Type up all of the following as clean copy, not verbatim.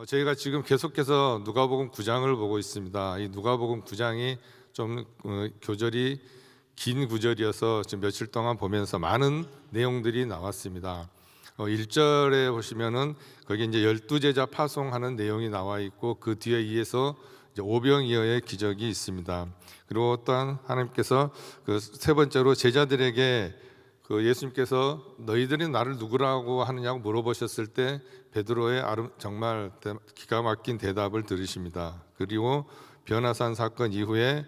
저희가 지금 계속해서 누가복음 9장을 보고 있습니다. 이 누가복음 9장이 좀 교절이 긴 구절이어서 지금 며칠 동안 보면서 많은 내용들이 나왔습니다. 1절에 보시면은 거기 이제 12제자 파송하는 내용이 나와 있고 그 뒤에 이어서 이제 오병이어의 기적이 있습니다. 그리고 또한 하나님께서 그 세 번째로 제자들에게 그 예수님께서 너희들이 나를 누구라고 하느냐고 물어보셨을 때 베드로의 정말 기가 막힌 대답을 들으십니다. 그리고 변화산 사건 이후에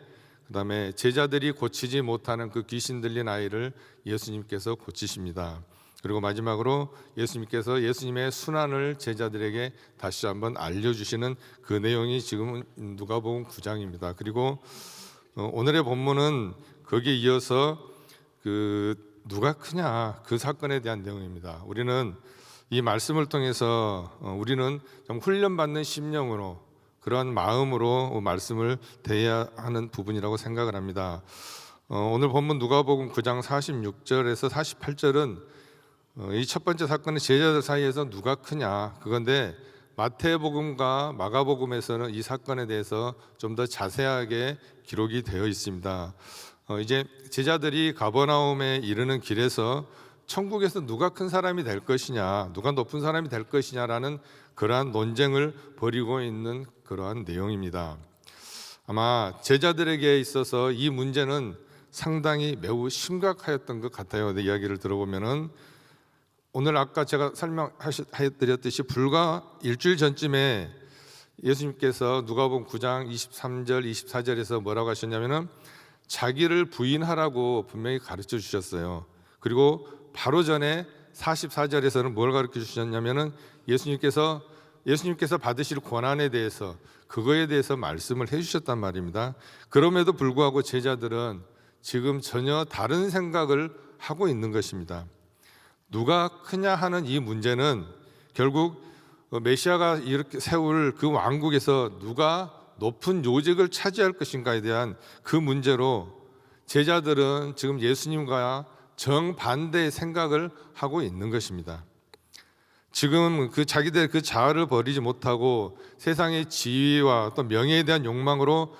그다음에 제자들이 고치지 못하는 그 귀신 들린 아이를 예수님께서 고치십니다. 그리고 마지막으로 예수님께서 예수님의 순환을 제자들에게 다시 한번 알려주시는 그 내용이 지금 누가복음 9장입니다. 그리고 오늘의 본문은 거기에 이어서 누가 크냐 그 사건에 대한 내용입니다. 우리는 이 말씀을 통해서 우리는 좀 훈련받는 심령으로 그러한 마음으로 말씀을 대해야 하는 부분이라고 생각을 합니다. 오늘 본문 누가복음 9장 46절에서 48절은 이 첫 번째 사건은 제자들 사이에서 누가 크냐 그건데 마태복음과 마가복음에서는 이 사건에 대해서 좀 더 자세하게 기록이 되어 있습니다. 이제 제자들이 가버나움에 이르는 길에서 천국에서 누가 큰 사람이 될 것이냐, 누가 높은 사람이 될 것이냐라는 그러한 논쟁을 벌이고 있는 그러한 내용입니다. 아마 제자들에게 있어서 이 문제는 상당히 매우 심각하였던 것 같아요. 이야기를 들어보면은 오늘 아까 제가 설명해드렸듯이 불과 일주일 전쯤에 예수님께서 누가복음 9장 23절, 24절에서 뭐라고 하셨냐면은 자기를 부인하라고 분명히 가르쳐 주셨어요. 그리고 바로 전에 44절에서는 뭘 가르쳐 주셨냐면은 예수님께서 받으실 고난에 대해서 그거에 대해서 말씀을 해주셨단 말입니다. 그럼에도 불구하고 제자들은 지금 전혀 다른 생각을 하고 있는 것입니다. 누가 크냐 하는 이 문제는 결국 메시아가 이렇게 세울 그 왕국에서 누가 높은 요직을 차지할 것인가에 대한 그 문제로 제자들은 지금 예수님과 정반대의 생각을 하고 있는 것입니다. 지금 자기들 자아를 버리지 못하고 세상의 지위와 또 명예에 대한 욕망으로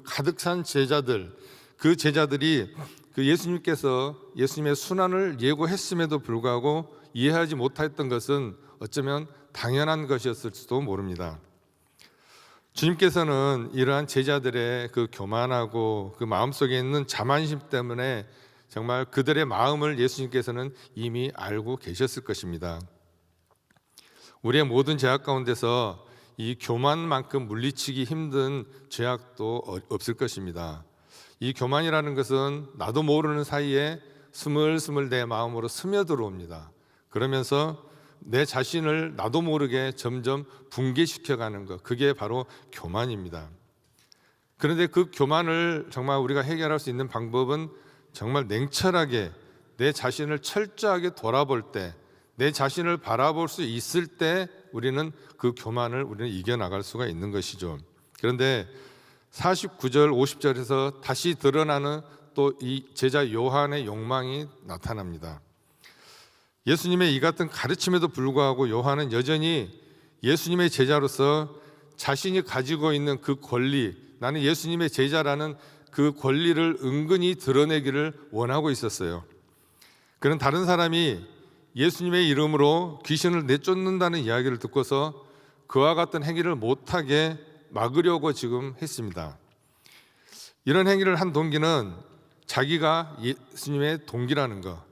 가득 찬 제자들, 그 제자들이 예수님께서 예수님의 순환을 예고했음에도 불구하고 이해하지 못했던 것은 어쩌면 당연한 것이었을지도 모릅니다. 주님께서는 이러한 제자들의 교만하고 마음속에 있는 자만심 때문에 정말 그들의 마음을 예수님께서는 이미 알고 계셨을 것입니다. 우리의 모든 죄악 가운데서 이 교만만큼 물리치기 힘든 죄악도 없을 것입니다. 이 교만이라는 것은 나도 모르는 사이에 스물스물 내 마음으로 스며들어옵니다. 그러면서 내 자신을 나도 모르게 점점 붕괴시켜가는 것, 그게 바로 교만입니다. 그런데 그 교만을 정말 우리가 해결할 수 있는 방법은 정말 냉철하게 내 자신을 철저하게 돌아볼 때, 내 자신을 바라볼 수 있을 때 우리는 그 교만을 이겨나갈 수가 있는 것이죠. 그런데 49절, 50절에서 다시 드러나는 또 이 제자 요한의 욕망이 나타납니다. 예수님의 이 같은 가르침에도 불구하고 요한은 여전히 예수님의 제자로서 자신이 가지고 있는 그 권리, 나는 예수님의 제자라는 그 권리를 은근히 드러내기를 원하고 있었어요. 그런 다른 사람이 예수님의 이름으로 귀신을 내쫓는다는 이야기를 듣고서 그와 같은 행위를 못하게 막으려고 지금 했습니다. 이런 행위를 한 동기는 자기가 예수님의 동기라는 것,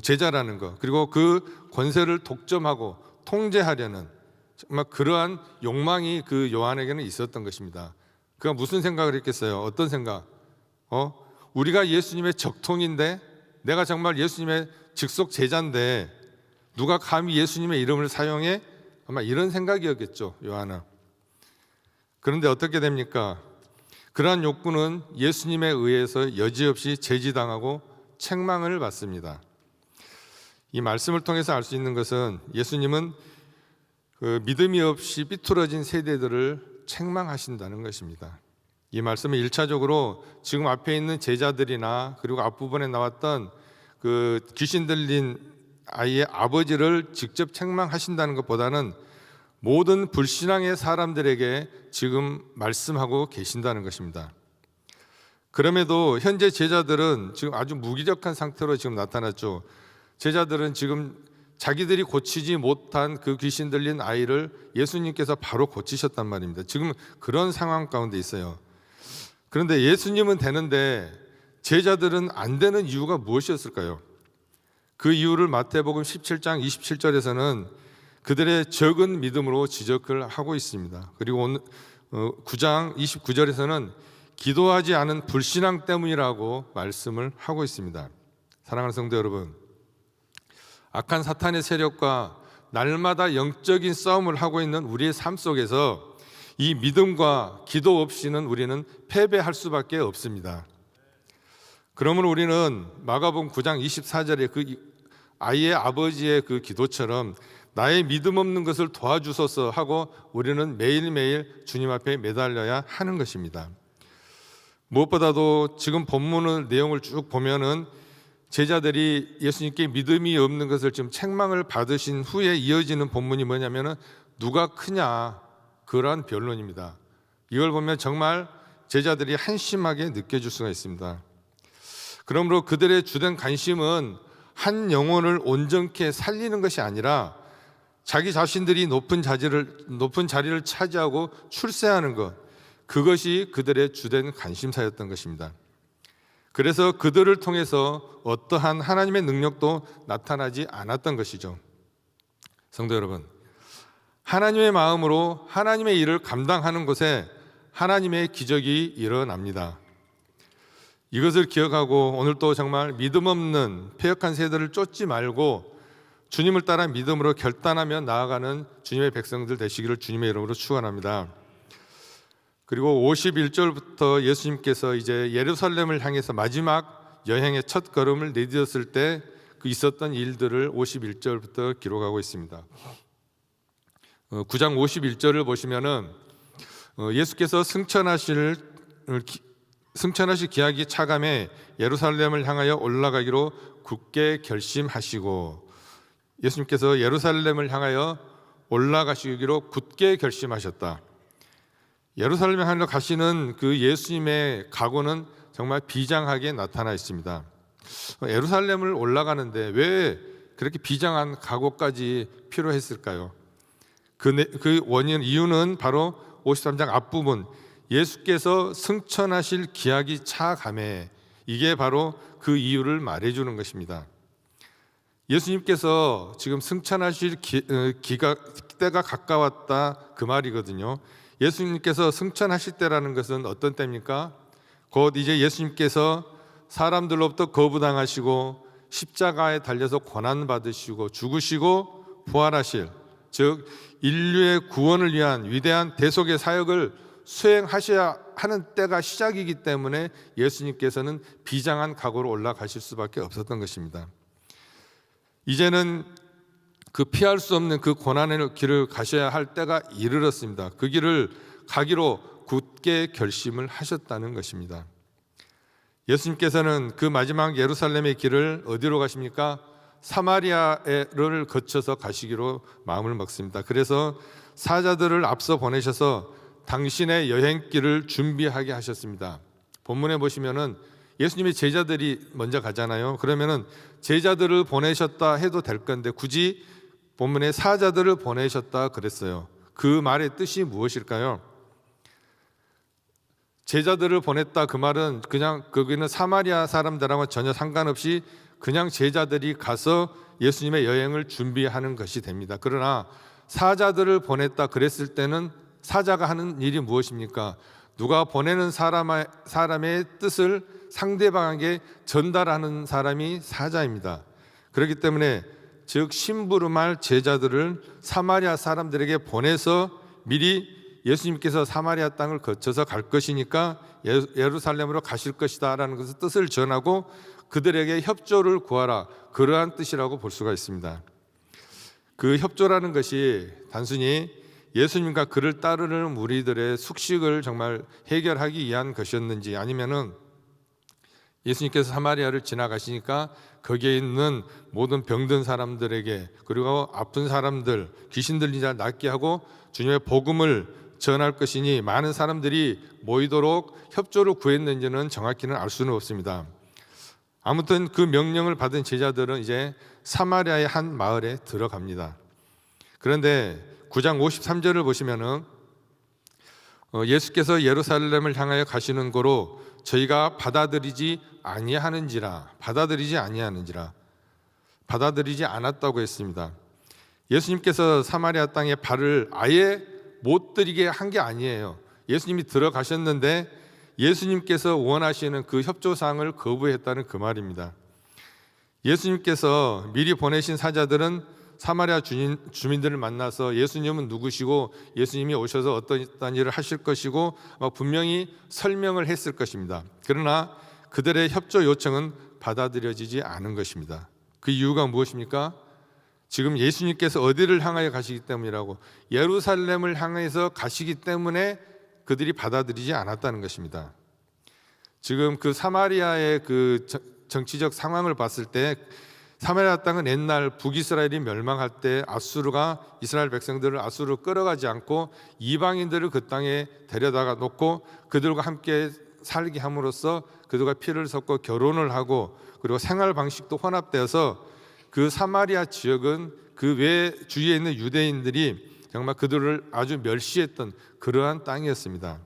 제자라는 것, 그리고 그 권세를 독점하고 통제하려는 정말 그러한 욕망이 그 요한에게는 있었던 것입니다. 그가 무슨 생각을 했겠어요? 어떤 생각? 우리가 예수님의 적통인데, 내가 정말 예수님의 직속 제자인데 누가 감히 예수님의 이름을 사용해? 아마 이런 생각이었겠죠, 요한은. 그런데 어떻게 됩니까? 그러한 욕구는 예수님에 의해서 여지없이 제지당하고 책망을 받습니다. 이 말씀을 통해서 알 수 있는 것은 예수님은 믿음이 없이 삐뚤어진 세대들을 책망하신다는 것입니다. 이 말씀은 1차적으로 지금 앞에 있는 제자들이나 그리고 앞부분에 나왔던 귀신 들린 아이의 아버지를 직접 책망하신다는 것보다는 모든 불신앙의 사람들에게 지금 말씀하고 계신다는 것입니다. 그럼에도 현재 제자들은 지금 아주 무기력한 상태로 지금 나타났죠. 제자들은 지금 자기들이 고치지 못한 그 귀신 들린 아이를 예수님께서 바로 고치셨단 말입니다. 지금 그런 상황 가운데 있어요. 그런데 예수님은 되는데 제자들은 안 되는 이유가 무엇이었을까요? 그 이유를 마태복음 17장 27절에서는 그들의 적은 믿음으로 지적을 하고 있습니다. 그리고 오늘 9장 29절에서는 기도하지 않은 불신앙 때문이라고 말씀을 하고 있습니다. 사랑하는 성도 여러분, 악한 사탄의 세력과 날마다 영적인 싸움을 하고 있는 우리의 삶 속에서 이 믿음과 기도 없이는 우리는 패배할 수밖에 없습니다. 그러므로 우리는 마가복음 9장 24절에 그 아이의 아버지의 그 기도처럼 나의 믿음 없는 것을 도와주소서 하고 우리는 매일매일 주님 앞에 매달려야 하는 것입니다. 무엇보다도 지금 본문의 내용을 쭉 보면은 제자들이 예수님께 믿음이 없는 것을 지금 책망을 받으신 후에 이어지는 본문이 뭐냐면은 누가 크냐, 그러한 변론입니다. 이걸 보면 정말 제자들이 한심하게 느껴질 수가 있습니다. 그러므로 그들의 주된 관심은 한 영혼을 온전케 살리는 것이 아니라 자기 자신들이 높은 자리를 차지하고 출세하는 것, 그것이 그들의 주된 관심사였던 것입니다. 그래서 그들을 통해서 어떠한 하나님의 능력도 나타나지 않았던 것이죠. 성도 여러분, 하나님의 마음으로 하나님의 일을 감당하는 곳에 하나님의 기적이 일어납니다. 이것을 기억하고 오늘도 정말 믿음 없는 패역한 세대를 쫓지 말고 주님을 따라 믿음으로 결단하며 나아가는 주님의 백성들 되시기를 주님의 이름으로 축원합니다. 그리고 51절부터 예수님께서 이제 예루살렘을 향해서 마지막 여행의 첫 걸음을 내디뎠을 때 그 있었던 일들을 51절부터 기록하고 있습니다. 9장 51절을 보시면은 예수께서 승천하실 기약이 차감해 예루살렘을 향하여 올라가기로 굳게 결심하시고, 예수님께서 예루살렘을 향하여 올라가시기로 굳게 결심하셨다. 예루살렘에 향하여 가시는 그 예수님의 각오는 정말 비장하게 나타나 있습니다. 예루살렘을 올라가는데 왜 그렇게 비장한 각오까지 필요했을까요? 그 원인, 이유는 바로 53장 앞부분, 예수께서 승천하실 기약이 차감해, 이게 바로 그 이유를 말해주는 것입니다. 예수님께서 지금 승천하실 때가 가까웠다, 그 말이거든요. 예수님께서 승천하실 때라는 것은 어떤 때입니까? 곧 이제 예수님께서 사람들로부터 거부당하시고 십자가에 달려서 고난받으시고 죽으시고 부활하실, 즉 인류의 구원을 위한 위대한 대속의 사역을 수행하셔야 하는 때가 시작이기 때문에 예수님께서는 비장한 각오로 올라가실 수밖에 없었던 것입니다. 이제는 그 피할 수 없는 그 고난의 길을 가셔야 할 때가 이르렀습니다. 그 길을 가기로 굳게 결심을 하셨다는 것입니다. 예수님께서는 그 마지막 예루살렘의 길을 어디로 가십니까? 사마리아를 거쳐서 가시기로 마음을 먹습니다. 그래서 사자들을 앞서 보내셔서 당신의 여행길을 준비하게 하셨습니다. 본문에 보시면은 예수님의 제자들이 먼저 가잖아요. 그러면은 제자들을 보내셨다 해도 될 건데 굳이 본문에 사자들을 보내셨다 그랬어요. 그 말의 뜻이 무엇일까요? 제자들을 보냈다, 그 말은 그냥 거기는 사마리아 사람들하고 전혀 상관없이 그냥 제자들이 가서 예수님의 여행을 준비하는 것이 됩니다. 그러나 사자들을 보냈다 그랬을 때는 사자가 하는 일이 무엇입니까? 누가 보내는 사람의 뜻을 상대방에게 전달하는 사람이 사자입니다. 그렇기 때문에 즉 심부름할 제자들을 사마리아 사람들에게 보내서 미리 예수님께서 사마리아 땅을 거쳐서 갈 것이니까 예루살렘으로 가실 것이다 라는 것을 뜻을 전하고 그들에게 협조를 구하라, 그러한 뜻이라고 볼 수가 있습니다. 그 협조라는 것이 단순히 예수님과 그를 따르는 무리들의 숙식을 정말 해결하기 위한 것이었는지, 아니면은 예수님께서 사마리아를 지나가시니까 거기에 있는 모든 병든 사람들에게, 그리고 아픈 사람들, 귀신 들린 자 낫게 하고 주님의 복음을 전할 것이니 많은 사람들이 모이도록 협조를 구했는지는 정확히는 알 수는 없습니다. 아무튼 그 명령을 받은 제자들은 이제 사마리아의 한 마을에 들어갑니다. 그런데 9장 53절을 보시면은 예수께서 예루살렘을 향하여 가시는 고로 저희가 받아들이지 않았다고 했습니다. 예수님께서 사마리아 땅에 발을 아예 못 들이게 한 게 아니에요. 예수님이 들어가셨는데 예수님께서 원하시는 그 협조사항을 거부했다는 그 말입니다. 예수님께서 미리 보내신 사자들은 사마리아 주민들을 만나서 예수님은 누구시고 예수님이 오셔서 어떤 일을 하실 것이고 분명히 설명을 했을 것입니다. 그러나 그들의 협조 요청은 받아들여지지 않은 것입니다. 그 이유가 무엇입니까? 지금 예수님께서 어디를 향하여 가시기 때문이라고, 예루살렘을 향해서 가시기 때문에 그들이 받아들이지 않았다는 것입니다. 지금 그 사마리아의 그 정치적 상황을 봤을 때 사마리아 땅은 옛날 북이스라엘이 멸망할 때 아수르가 이스라엘 백성들을 아수르로 끌어가지 않고 이방인들을 그 땅에 데려다가 놓고 그들과 함께 살게 함으로써 그들과 피를 섞고 결혼을 하고 그리고 생활 방식도 혼합되어서 그 사마리아 지역은 그 외 주위에 있는 유대인들이 정말 그들을 아주 멸시했던 그러한 땅이었습니다.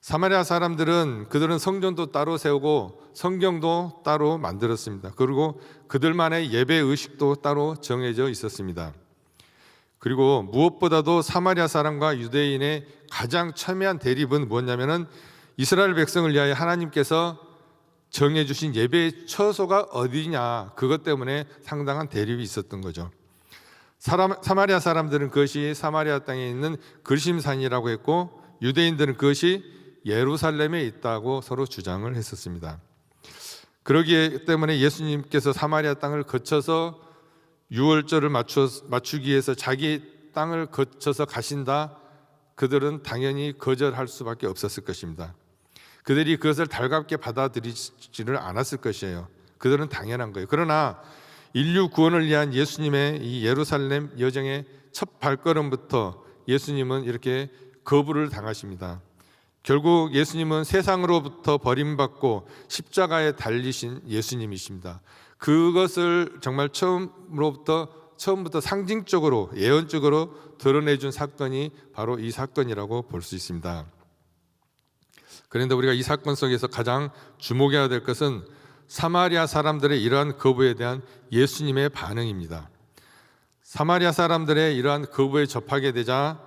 사마리아 사람들은 그들은 성전도 따로 세우고 성경도 따로 만들었습니다. 그리고 그들만의 예배 의식도 따로 정해져 있었습니다. 그리고 무엇보다도 사마리아 사람과 유대인의 가장 첨예한 대립은 뭐냐면은 이스라엘 백성을 위하여 하나님께서 정해주신 예배의 처소가 어디냐, 그것 때문에 상당한 대립이 있었던 거죠. 사마리아 사람들은 그것이 사마리아 땅에 있는 그리심산이라고 했고 유대인들은 그것이 예루살렘에 있다고 서로 주장을 했었습니다. 그러기 때문에 예수님께서 사마리아 땅을 거쳐서 유월절을 맞추기 위해서 자기 땅을 거쳐서 가신다, 그들은 당연히 거절할 수밖에 없었을 것입니다. 그들이 그것을 달갑게 받아들이지를 않았을 것이에요. 그들은 당연한 거예요. 그러나 인류 구원을 위한 예수님의 이 예루살렘 여정의 첫 발걸음부터 예수님은 이렇게 거부를 당하십니다. 결국 예수님은 세상으로부터 버림받고 십자가에 달리신 예수님이십니다. 그것을 정말 처음부터 상징적으로 예언적으로 드러내준 사건이 바로 이 사건이라고 볼 수 있습니다. 그런데 우리가 이 사건 속에서 가장 주목해야 될 것은 사마리아 사람들의 이러한 거부에 대한 예수님의 반응입니다. 사마리아 사람들의 이러한 거부에 접하게 되자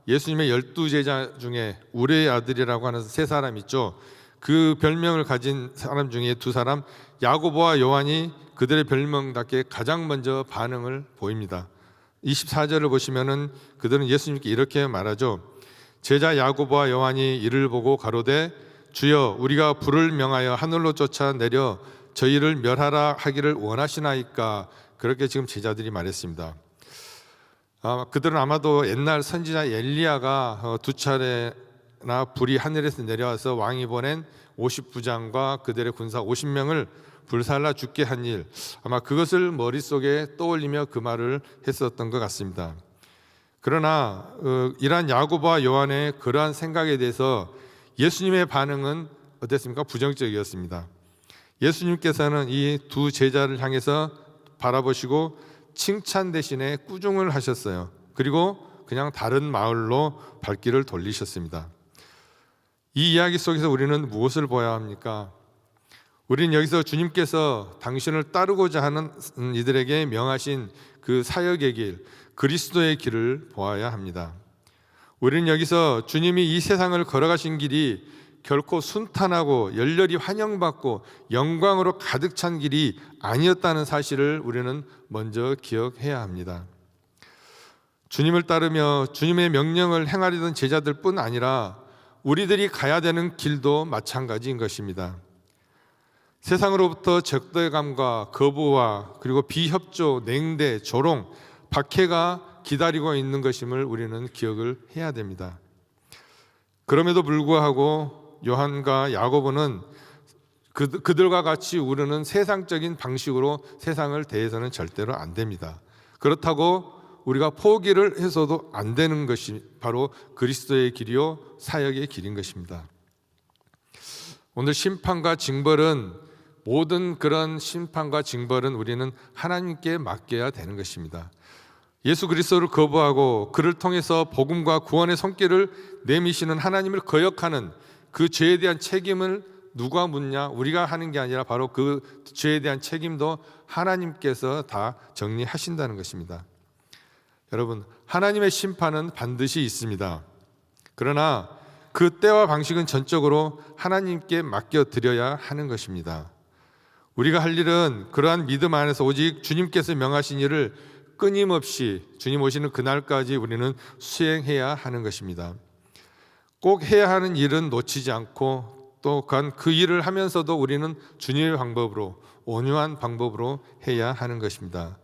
예수님의 12제자 중에 우레의 아들이라고 하는 세 사람 있죠. 그 별명을 가진 사람 중에 두 사람, 야고보와 요한이 그들의 별명답게 가장 먼저 반응을 보입니다. 24절을 보시면은 그들은 예수님께 이렇게 말하죠. 제자 야고보와 요한이 이를 보고 가로되 주여 우리가 불을 명하여 하늘로 쫓아내려 저희를 멸하라 하기를 원하시나이까. 그렇게 지금 제자들이 말했습니다. 그들은 아마도 옛날 선지자 엘리야가 두 차례나 불이 하늘에서 내려와서 왕이 보낸 50부장과 그들의 군사 50명을 불살라 죽게 한 일, 아마 그것을 머릿속에 떠올리며 그 말을 했었던 것 같습니다. 그러나 이러한 야고보와 요한의 그러한 생각에 대해서 예수님의 반응은 어땠습니까? 부정적이었습니다. 예수님께서는 이 두 제자를 향해서 바라보시고 칭찬 대신에 꾸중을 하셨어요. 그리고 그냥 다른 마을로 발길을 돌리셨습니다. 이 이야기 속에서 우리는 무엇을 보아야 합니까? 우리는 여기서 주님께서 당신을 따르고자 하는 이들에게 명하신 그 사역의 길, 그리스도의 길을 보아야 합니다. 우리는 여기서 주님이 이 세상을 걸어가신 길이 결코 순탄하고 열렬히 환영받고 영광으로 가득 찬 길이 아니었다는 사실을 우리는 먼저 기억해야 합니다. 주님을 따르며 주님의 명령을 행하려던 제자들뿐 아니라 우리들이 가야 되는 길도 마찬가지인 것입니다. 세상으로부터 적대감과 거부와 그리고 비협조, 냉대, 조롱, 박해가 기다리고 있는 것임을 우리는 기억을 해야 됩니다. 그럼에도 불구하고 요한과 야고보는 그들과 같이 우리는 세상적인 방식으로 세상을 대해서는 절대로 안 됩니다. 그렇다고 우리가 포기를 해서도 안 되는 것이 바로 그리스도의 길이요 사역의 길인 것입니다. 오늘 심판과 징벌은 모든 그런 심판과 징벌은 우리는 하나님께 맡겨야 되는 것입니다. 예수 그리스도를 거부하고 그를 통해서 복음과 구원의 손길을 내미시는 하나님을 거역하는 그 죄에 대한 책임을 누가 묻냐? 우리가 하는 게 아니라 바로 그 죄에 대한 책임도 하나님께서 다 정리하신다는 것입니다. 여러분, 하나님의 심판은 반드시 있습니다. 그러나 그 때와 방식은 전적으로 하나님께 맡겨드려야 하는 것입니다. 우리가 할 일은 그러한 믿음 안에서 오직 주님께서 명하신 일을 끊임없이 주님 오시는 그날까지 우리는 수행해야 하는 것입니다. 꼭 해야 하는 일은 놓치지 않고 또한 그 일을 하면서도 우리는 주님의 방법으로, 온유한 방법으로 해야 하는 것입니다.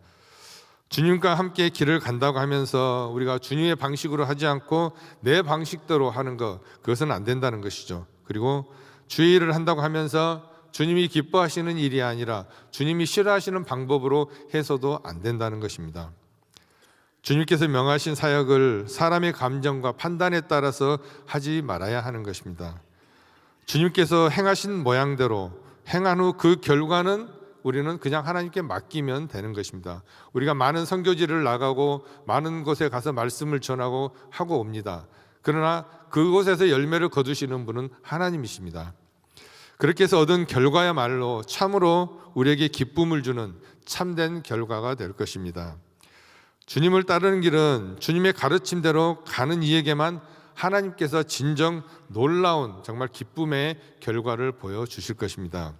주님과 함께 길을 간다고 하면서 우리가 주님의 방식으로 하지 않고 내 방식대로 하는 것, 그것은 안 된다는 것이죠. 그리고 주의 일을 한다고 하면서 주님이 기뻐하시는 일이 아니라 주님이 싫어하시는 방법으로 해서도 안 된다는 것입니다. 주님께서 명하신 사역을 사람의 감정과 판단에 따라서 하지 말아야 하는 것입니다. 주님께서 행하신 모양대로 행한 후 그 결과는 우리는 그냥 하나님께 맡기면 되는 것입니다. 우리가 많은 선교지를 나가고 많은 곳에 가서 말씀을 전하고 하고 옵니다. 그러나 그곳에서 열매를 거두시는 분은 하나님이십니다. 그렇게 해서 얻은 결과야말로 참으로 우리에게 기쁨을 주는 참된 결과가 될 것입니다. 주님을 따르는 길은 주님의 가르침대로 가는 이에게만 하나님께서 진정 놀라운 정말 기쁨의 결과를 보여주실 것입니다.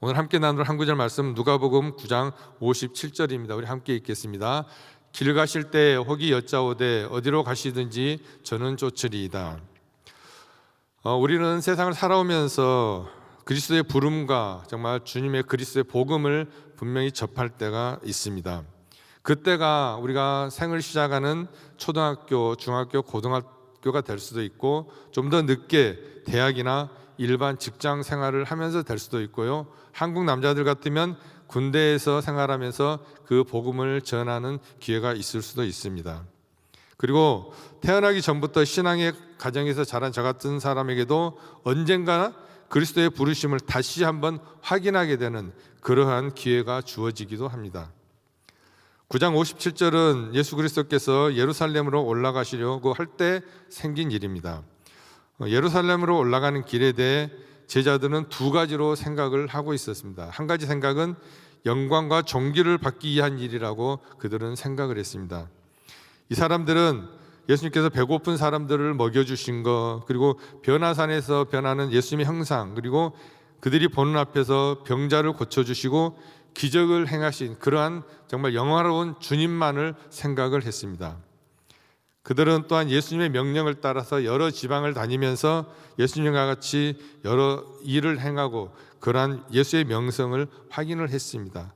오늘 함께 나눌 한 구절 말씀 누가복음 9장 57절입니다. 우리 함께 읽겠습니다. 길 가실 때 혹이 여짜오되 어디로 가시든지 저는 쫓으리이다. 우리는 세상을 살아오면서 그리스도의 부름과 정말 주님의 그리스도의 복음을 분명히 접할 때가 있습니다. 그때가 우리가 생을 시작하는 초등학교, 중학교, 고등학교가 될 수도 있고 좀 더 늦게 대학이나 일반 직장 생활을 하면서 될 수도 있고요. 한국 남자들 같으면 군대에서 생활하면서 그 복음을 전하는 기회가 있을 수도 있습니다. 그리고 태어나기 전부터 신앙의 가정에서 자란 저 같은 사람에게도 언젠가 그리스도의 부르심을 다시 한번 확인하게 되는 그러한 기회가 주어지기도 합니다. 9장 57절은 예수 그리스도께서 예루살렘으로 올라가시려고 할 때 생긴 일입니다. 예루살렘으로 올라가는 길에 대해 제자들은 두 가지로 생각을 하고 있었습니다. 한 가지 생각은 영광과 존귀를 받기 위한 일이라고 그들은 생각을 했습니다. 이 사람들은 예수님께서 배고픈 사람들을 먹여주신 것, 그리고 변화산에서 변하는 예수님의 형상, 그리고 그들이 보는 앞에서 병자를 고쳐주시고 기적을 행하신 그러한 정말 영화로운 주님만을 생각을 했습니다. 그들은 또한 예수님의 명령을 따라서 여러 지방을 다니면서 예수님과 같이 여러 일을 행하고 그러한 예수의 명성을 확인을 했습니다.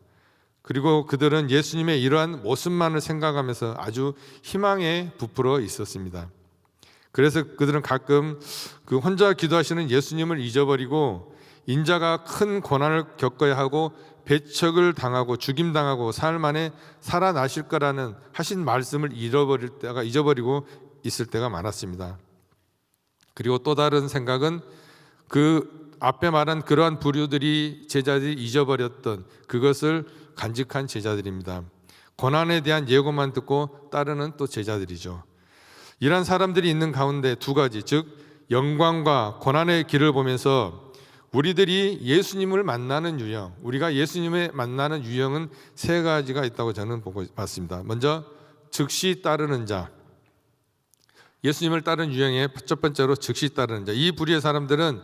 그리고 그들은 예수님의 이러한 모습만을 생각하면서 아주 희망에 부풀어 있었습니다. 그래서 그들은 가끔 그 혼자 기도하시는 예수님을 잊어버리고 인자가 큰 고난을 겪어야 하고 배척을 당하고 죽임당하고 사흘 만에 살아나실 거라는 하신 말씀을 잊어버리고 있을 때가 많았습니다. 그리고 또 다른 생각은 그 앞에 말한 그러한 부류들이 제자들이 잊어버렸던 그것을 간직한 제자들입니다. 고난에 대한 예고만 듣고 따르는 또 제자들이죠. 이런 사람들이 있는 가운데 두 가지, 즉 영광과 고난의 길을 보면서 우리들이 예수님을 만나는 유형, 우리가 예수님을 만나는 유형은 세 가지가 있다고 저는 봤습니다. 먼저 즉시 따르는 자, 예수님을 따르는 유형의 첫 번째로 즉시 따르는 자. 이 부류의 사람들은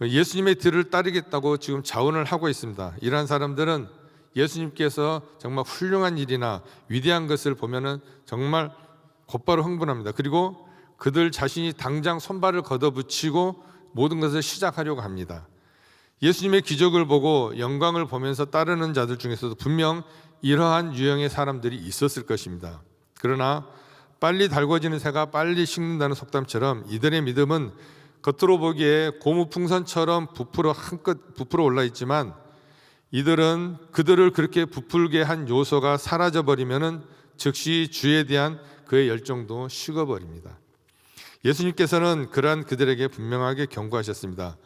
예수님의 뒤를 따르겠다고 지금 자원을 하고 있습니다. 이러한 사람들은 예수님께서 정말 훌륭한 일이나 위대한 것을 보면은 정말 곧바로 흥분합니다. 그리고 그들 자신이 당장 손발을 걷어붙이고 모든 것을 시작하려고 합니다. 예수님의 기적을 보고 영광을 보면서 따르는 자들 중에서도 분명 이러한 유형의 사람들이 있었을 것입니다. 그러나 빨리 달궈지는 새가 빨리 식는다는 속담처럼 이들의 믿음은 겉으로 보기에 고무풍선처럼 한껏 부풀어 올라 있지만 이들은 그들을 그렇게 부풀게 한 요소가 사라져 버리면은 즉시 주에 대한 그의 열정도 식어버립니다. 예수님께서는 그러한 그들에게 분명하게 경고하셨습니다.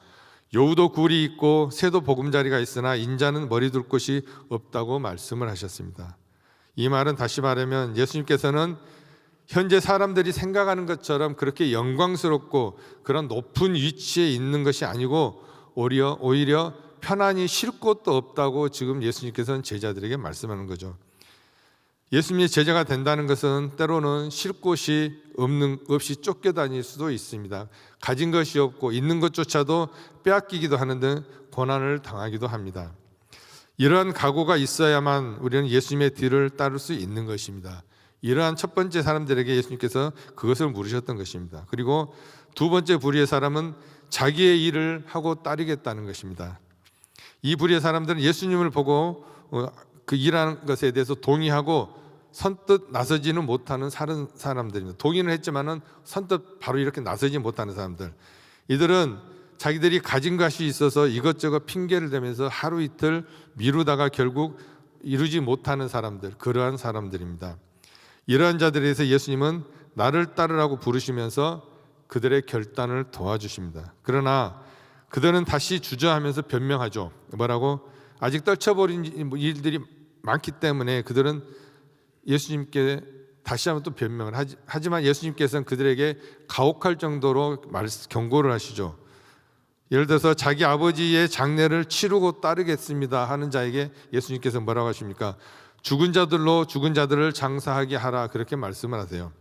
여우도 굴이 있고 새도 보금자리가 있으나 인자는 머리 둘 곳이 없다고 말씀을 하셨습니다. 이 말은 다시 말하면 예수님께서는 현재 사람들이 생각하는 것처럼 그렇게 영광스럽고 그런 높은 위치에 있는 것이 아니고 오히려 편안히 쉴 곳도 없다고 지금 예수님께서는 제자들에게 말씀하는 거죠. 예수님의 제자가 된다는 것은 때로는 쉴 곳이 없이 쫓겨다닐 수도 있습니다. 가진 것이 없고 있는 것조차도 빼앗기기도 하는 등 고난을 당하기도 합니다. 이러한 각오가 있어야만 우리는 예수님의 뒤를 따를 수 있는 것입니다. 이러한 첫 번째 사람들에게 예수님께서 그것을 물으셨던 것입니다. 그리고 두 번째 부류의 사람은 자기의 일을 하고 따르겠다는 것입니다. 이 부류의 사람들은 예수님을 보고 그 일하는 것에 대해서 동의하고 선뜻 나서지는 못하는 사람들입니다. 동의는 했지만은 선뜻 바로 이렇게 나서지 못하는 사람들. 이들은 자기들이 가진 것이 있어서 이것저것 핑계를 대면서 하루 이틀 미루다가 결국 이루지 못하는 사람들, 그러한 사람들입니다. 이러한 자들에 대해서 예수님은 나를 따르라고 부르시면서 그들의 결단을 도와주십니다. 그러나 그들은 다시 주저하면서 변명하죠. 뭐라고? 아직 떨쳐버린 일들이 많기 때문에 그들은 예수님께 다시 한번 또 변명을 하지만 예수님께서는 그들에게 가혹할 정도로 경고를 하시죠. 예를 들어서 자기 아버지의 장례를 치르고 따르겠습니다 하는 자에게 예수님께서 뭐라고 하십니까? 죽은 자들로 죽은 자들을 장사하게 하라, 그렇게 말씀을 하세요.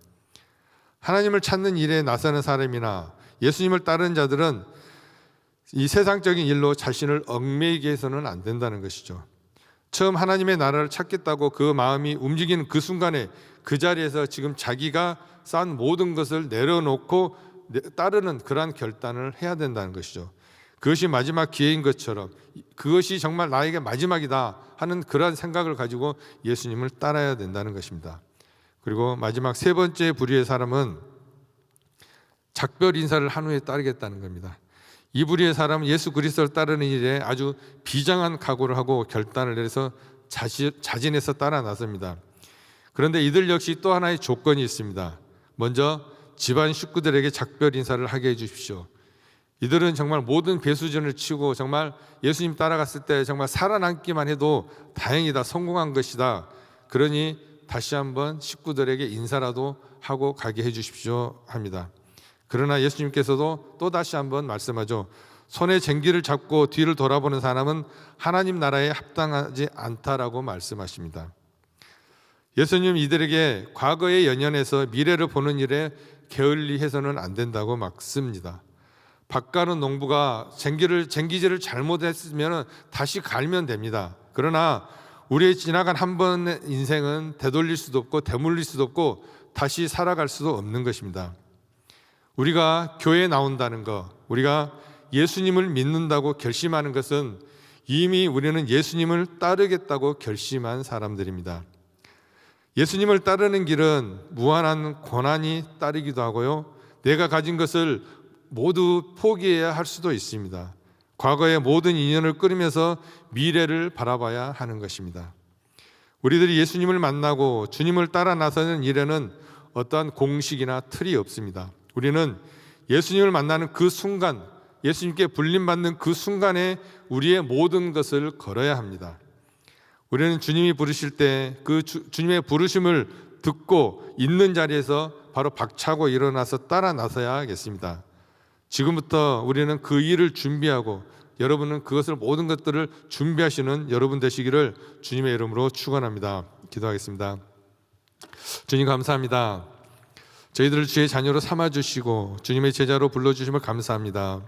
하나님을 찾는 일에 나서는 사람이나 예수님을 따르는 자들은 이 세상적인 일로 자신을 얽매이게 해서는 안 된다는 것이죠. 처음 하나님의 나라를 찾겠다고 그 마음이 움직이는 그 순간에 그 자리에서 지금 자기가 쌓은 모든 것을 내려놓고 따르는 그러한 결단을 해야 된다는 것이죠. 그것이 마지막 기회인 것처럼 그것이 정말 나에게 마지막이다 하는 그러한 생각을 가지고 예수님을 따라야 된다는 것입니다. 그리고 마지막 세 번째 부류의 사람은 작별 인사를 한 후에 따르겠다는 겁니다. 이 부류의 사람은 예수 그리스도를 따르는 일에 아주 비장한 각오를 하고 결단을 내서 자진해서 따라 나섭니다. 그런데 이들 역시 또 하나의 조건이 있습니다. 먼저 집안 식구들에게 작별 인사를 하게 해주십시오. 이들은 정말 모든 배수진을 치고 정말 예수님 따라갔을 때 정말 살아남기만 해도 다행이다, 성공한 것이다. 그러니 다시 한번 식구들에게 인사라도 하고 가게 해주십시오 합니다. 그러나 예수님께서도 또 다시 한번 말씀하죠. 손에 쟁기를 잡고 뒤를 돌아보는 사람은 하나님 나라에 합당하지 않다라고 말씀하십니다. 예수님 이들에게 과거에 연연해서 미래를 보는 일에 게을리해서는 안 된다고 막습니다. 밭가는 농부가 쟁기질을 잘못했으면 다시 갈면 됩니다. 그러나 우리의 지나간 한 번의 인생은 되돌릴 수도 없고 되물릴 수도 없고 다시 살아갈 수도 없는 것입니다. 우리가 교회에 나온다는 것, 우리가 예수님을 믿는다고 결심하는 것은 이미 우리는 예수님을 따르겠다고 결심한 사람들입니다. 예수님을 따르는 길은 무한한 고난이 따르기도 하고요, 내가 가진 것을 모두 포기해야 할 수도 있습니다. 과거의 모든 인연을 끊으면서 미래를 바라봐야 하는 것입니다. 우리들이 예수님을 만나고 주님을 따라 나서는 일에는 어떠한 공식이나 틀이 없습니다. 우리는 예수님을 만나는 그 순간, 예수님께 불림받는 그 순간에 우리의 모든 것을 걸어야 합니다. 우리는 주님이 부르실 때 그 주님의 부르심을 듣고 있는 자리에서 바로 박차고 일어나서 따라 나서야겠습니다. 지금부터 우리는 그 일을 준비하고 여러분은 그것을 모든 것들을 준비하시는 여러분 되시기를 주님의 이름으로 축원합니다. 기도하겠습니다. 주님 감사합니다. 저희들을 주의 자녀로 삼아주시고 주님의 제자로 불러주심을 감사합니다.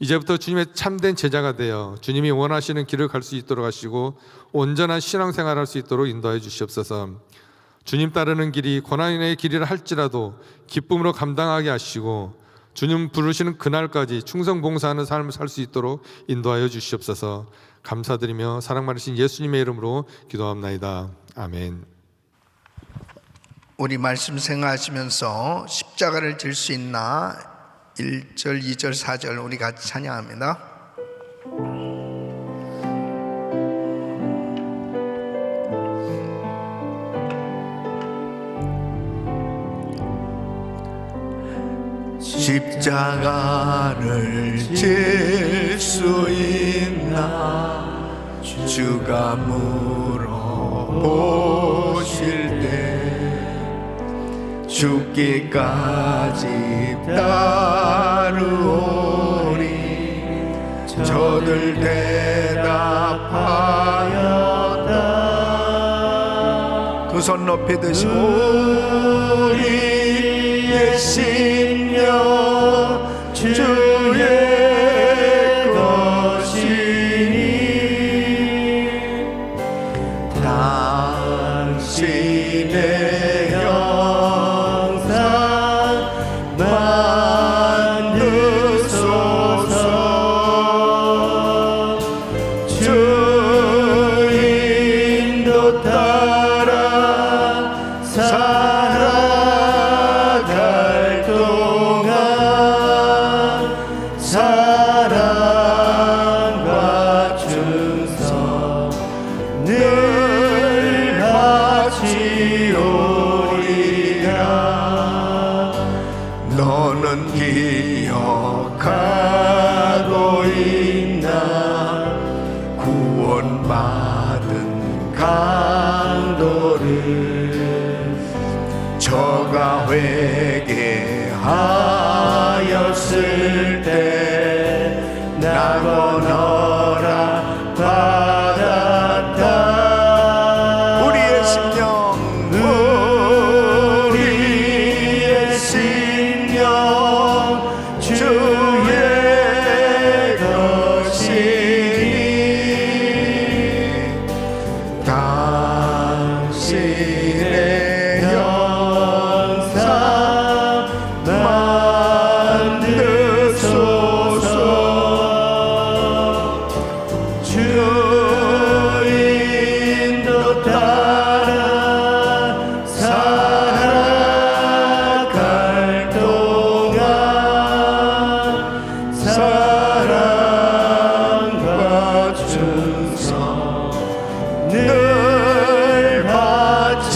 이제부터 주님의 참된 제자가 되어 주님이 원하시는 길을 갈 수 있도록 하시고 온전한 신앙생활을 할 수 있도록 인도해 주시옵소서. 주님 따르는 길이 고난의 길이라 할지라도 기쁨으로 감당하게 하시고 주님 부르시는 그날까지 충성봉사하는 삶을 살 수 있도록 인도하여 주시옵소서. 감사드리며 사랑 많으신 예수님의 이름으로 기도합나이다. 아멘. 우리 말씀 생각하시면서 십자가를 질 수 있나 1절, 2절, 4절 우리 같이 찬양합니다. 십자가를 질 수 있나 주가 물어보실 때 죽기까지 따르오니 저들 대답하였다. 두 손 높이 드시고 우리의 심령 주의 당신의 형상 만드소서. 주인도 따라 살아갈 동안 사랑과 충성 늘 바치오리라. 너는 기억하고 있나 구원받은 강도를 저가 회개하였을 때 나고 너라 받았다. 우리의 심령 주의 것이니 당신의 형상 만드소서. 주인도 따라 살아갈 동안 사랑과 충성 늘 바치오리라.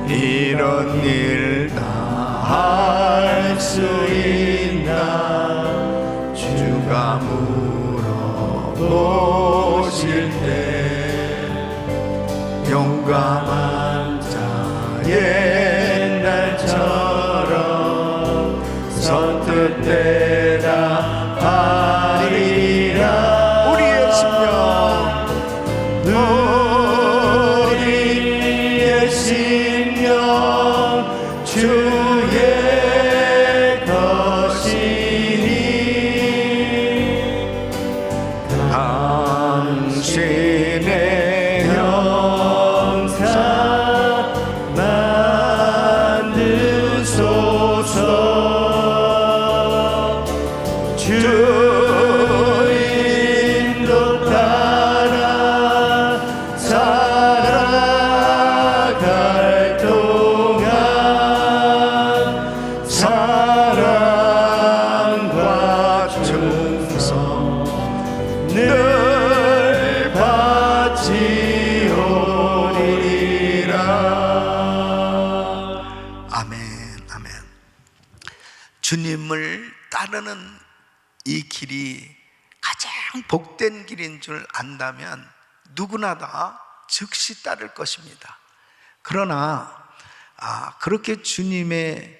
이런 일 다 할 수 있나 주가 물어보실 때 용감한 자 옛날처럼 선뜻 대답하리라. 우리의 심령 우리의 심령 주의 것이니 당신의 형상 만드소서. 주인도 따라 살아갈 동안 사랑과 충성 늘 바치오리라. 아멘, 아멘. 주님을 따르는 이 길이 가장 복된 길인 줄 안다면 누구나 다 즉시 따를 것입니다. 그러나 그렇게 주님의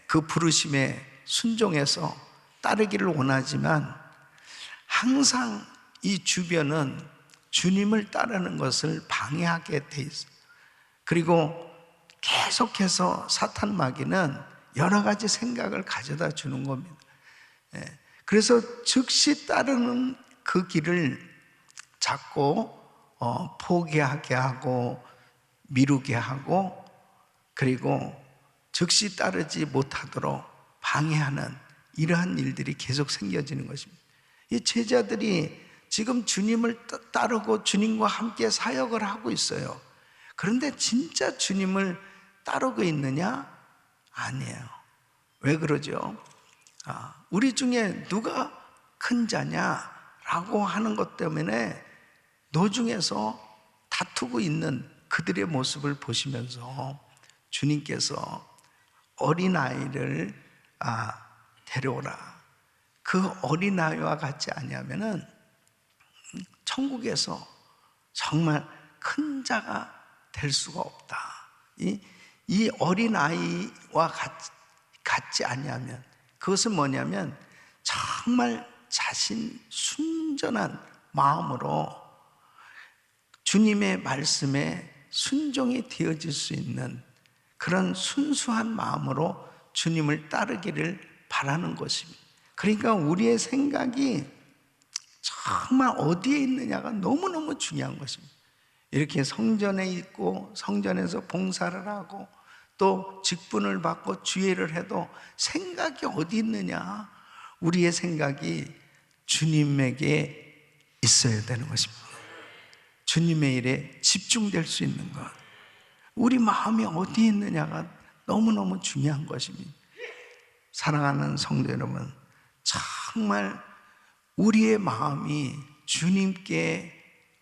그 부르심에 순종해서 따르기를 원하지만 항상 이 주변은 주님을 따르는 것을 방해하게 돼 있어요. 그리고 계속해서 사탄 마귀는 여러 가지 생각을 가져다 주는 겁니다. 그래서 즉시 따르는 그 길을 자꾸 포기하게 하고 미루게 하고 그리고 즉시 따르지 못하도록 방해하는 이러한 일들이 계속 생겨지는 것입니다. 이 제자들이 지금 주님을 따르고 주님과 함께 사역을 하고 있어요. 그런데 진짜 주님을 따르고 있느냐? 아니에요. 왜 그러죠? 우리 중에 누가 큰 자냐라고 하는 것 때문에 노중에서 다투고 있는 그들의 모습을 보시면서 주님께서 어린아이를 데려오라. 그 어린아이와 같지 아니하면은 천국에서 정말 큰 자가 될 수가 없다. 이 어린아이와 같지 아니하면 그것은 뭐냐면 정말 자신 순전한 마음으로 주님의 말씀에 순종이 되어질 수 있는 그런 순수한 마음으로 주님을 따르기를 바라는 것입니다. 그러니까 우리의 생각이 정말 어디에 있느냐가 너무너무 중요한 것입니다. 이렇게 성전에 있고 성전에서 봉사를 하고 또 직분을 받고 주의를 해도 생각이 어디 있느냐? 우리의 생각이 주님에게 있어야 되는 것입니다. 주님의 일에 집중될 수 있는 것. 우리 마음이 어디에 있느냐가 너무너무 중요한 것입니다. 사랑하는 성도 여러분, 정말 우리의 마음이 주님께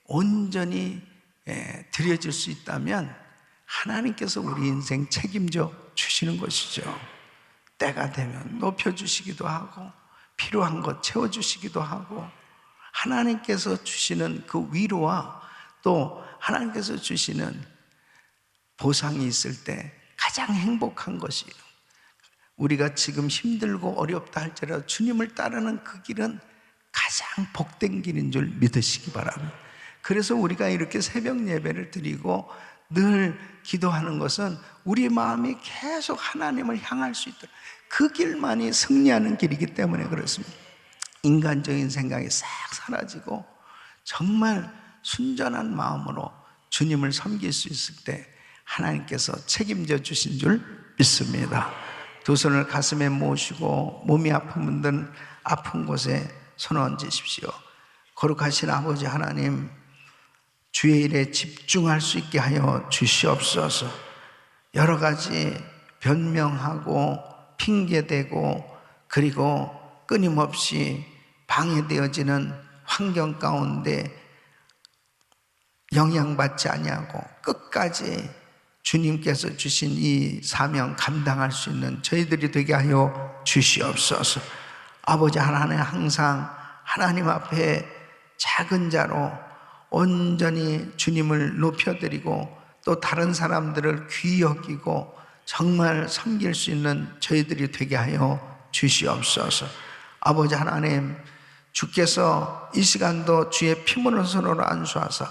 온전히 드려질 수 있다면 하나님께서 우리 인생 책임져 주시는 것이죠. 때가 되면 높여주시기도 하고 필요한 것 채워주시기도 하고 하나님께서 주시는 그 위로와 또 하나님께서 주시는 보상이 있을 때 가장 행복한 것이에요. 우리가 지금 힘들고 어렵다 할지라도 주님을 따르는 그 길은 가장 복된 길인 줄 믿으시기 바랍니다. 그래서 우리가 이렇게 새벽 예배를 드리고 늘 기도하는 것은 우리 마음이 계속 하나님을 향할 수 있도록 그 길만이 승리하는 길이기 때문에 그렇습니다. 인간적인 생각이 싹 사라지고 정말 순전한 마음으로 주님을 섬길 수 있을 때 하나님께서 책임져 주신 줄 믿습니다. 두 손을 가슴에 모으시고 몸이 아픈 분들은 아픈 곳에 손 얹으십시오. 거룩하신 아버지 하나님, 주의 일에 집중할 수 있게 하여 주시옵소서. 여러 가지 변명하고 핑계대고 그리고 끊임없이 방해되어지는 환경 가운데 영향받지 아니하고 끝까지 주님께서 주신 이 사명 감당할 수 있는 저희들이 되게 하여 주시옵소서. 아버지 하나님, 항상 하나님 앞에 작은 자로 온전히 주님을 높여드리고 또 다른 사람들을 귀히 여기고 정말 섬길 수 있는 저희들이 되게 하여 주시옵소서. 아버지 하나님, 주께서 이 시간도 주의 피문을 손으로 안수하사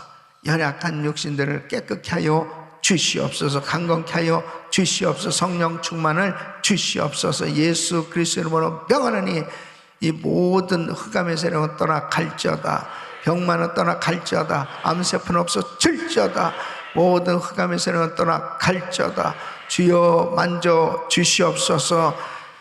연약한 육신들을 깨끗게 하여 주시옵소서. 강건케 하여 주시옵소서. 성령 충만을 주시옵소서. 예수 그리스도의 이름으로 명하노니 이 모든 흑암의 세력은 떠나 갈지어다. 병만은 떠나 갈지어다. 암세포는 없어질지어다. 모든 흑암의 세력은 떠나 갈지어다. 주여 만져 주시옵소서.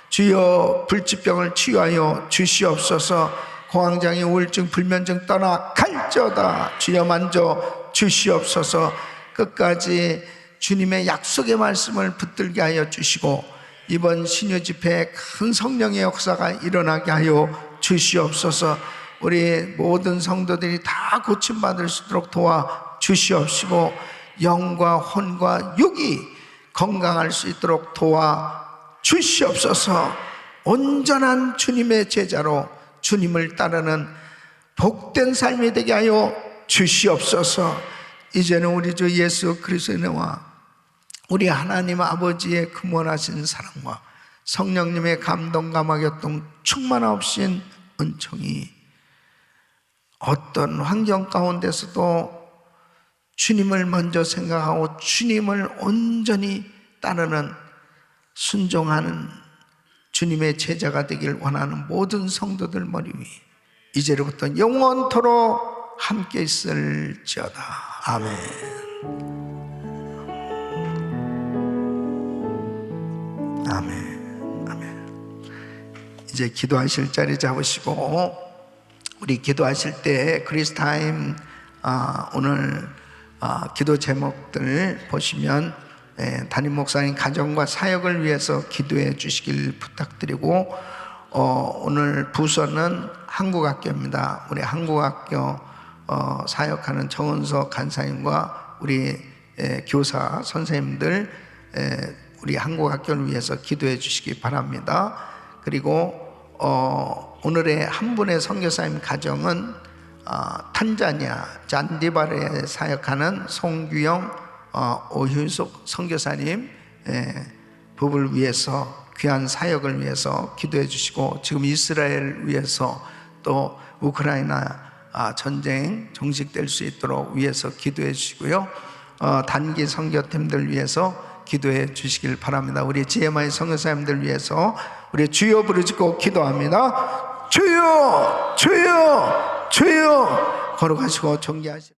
주여 불치병을 치유하여 주시옵소서. 공황장애, 우울증, 불면증 떠나 갈지어다. 주여 만져 주시옵소서. 끝까지 주님의 약속의 말씀을 붙들게 하여 주시고 이번 신유 집회에 큰 성령의 역사가 일어나게 하여 주시옵소서. 우리 모든 성도들이 다 고침받을 수 있도록 도와 주시옵시고 영과 혼과 육이 건강할 수 있도록 도와 주시옵소서. 온전한 주님의 제자로 주님을 따르는 복된 삶이 되게 하여 주시옵소서. 이제는 우리 주 예수 그리스도와 우리 하나님 아버지의 근원하신 사랑과 성령님의 감동 감화교통 충만하신 은총이 어떤 환경 가운데서도 주님을 먼저 생각하고 주님을 온전히 따르는 순종하는 주님의 제자가 되길 원하는 모든 성도들 머리 위 이제로부터 영원토록 함께 있을지어다. 아멘. 아멘. 아멘. 이제 기도하실 자리 잡으시고 우리 기도하실 때 크리스타임 오늘 기도 제목들 보시면 담임 목사님 가정과 사역을 위해서 기도해 주시길 부탁드리고, 오늘 부서는 한국학교입니다. 우리 한국학교 사역하는 정은석 간사님과 우리 교사 선생님들 우리 한국학교를 위해서 기도해 주시기 바랍니다. 그리고 오늘의 한 분의 선교사님 가정은 탄자니아 잔디바르에 사역하는 송규영 오윤숙 선교사님 부부를 위해서, 귀한 사역을 위해서 기도해 주시고, 지금 이스라엘을 위해서 또 우크라이나 전쟁 종식될 수 있도록 위해서 기도해 주시고요. 단기 선교팀들 위해서 기도해 주시길 바랍니다. 우리 GMI 선교사님들 위해서 우리 주여 부르짖고 기도합니다. 주여, 주여, 주여 걸어가시고 존귀하시